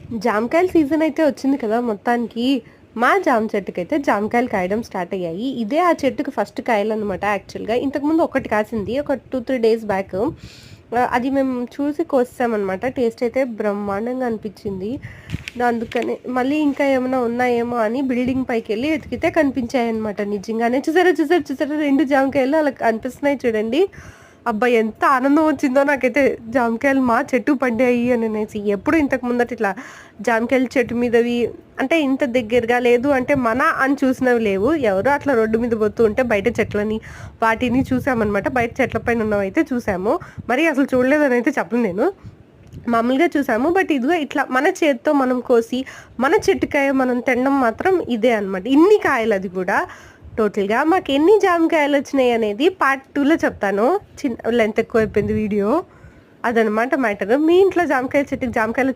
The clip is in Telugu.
జామకాయల సీజన్ అయితే వచ్చింది కదా మొత్తానికి. మా జామ చెట్టుకైతే జామకాయలు కాయడం స్టార్ట్ అయ్యాయి. ఇదే ఆ చెట్టుకి ఫస్ట్ కాయలనమాట యాక్చువల్‌గా. ఇంతకుముందు ఒకటి కాసింది. ఒక 2, 3 డేస్ బ్యాక్. అది మేము చూసి కోసేసామనమాట. టేస్ట్ అయితే బ్రహ్మాండంగా అనిపించింది. అందుకని మళ్ళీ ఇంకా ఏమైనా ఉన్నాయేమో అని బిల్డింగ్ పైకెళ్ళి ఎతికితే కనిపించాయన్నమాట నిజంగానే. చూసారా, చూసారా, చూసారా 2 జామకాయలు అలా కనిపిస్తున్నాయి చూడండి. అబ్బా! ఎంత ఆనందం వచ్చిందో నాకైతే జామకాయలు మా చెట్టు పడ్డాయి అననేసి. ఎప్పుడు ఇంతకు ముందట ఇట్లా జామకాయల చెట్టు మీదవి అంటే ఇంత దగ్గరగా లేదు అంటే మన అని చూసినవి లేవు. ఎవరో అట్లా రోడ్డు మీద పోతూ ఉంటే బయట చెట్లని వాటిని చూసామనమాట. బయట చెట్ల పైన ఉన్నవైతే చూసాము. మరి అసలు చూడలేదని అయితే చెప్పను నేను. మామూలుగా చూసాము. బట్ ఇదిగో ఇట్లా మన చేత్తో మనం కోసి మన చెట్టుకాయ మనం తినడం మాత్రం ఇదే అనమాట. ఇన్ని కాయలు అది కూడా. టోటల్‌గా మాకెన్ని జామకాయలొచ్చినాయి అనేది పార్ట్ 2లో చెప్తాను. లెంత్ ఎక్కువైపోయింది వీడియో. అదనమాట మ్యాటర్. మీ ఇంట్లో జామకాయ చెట్టుకి జామకాయలు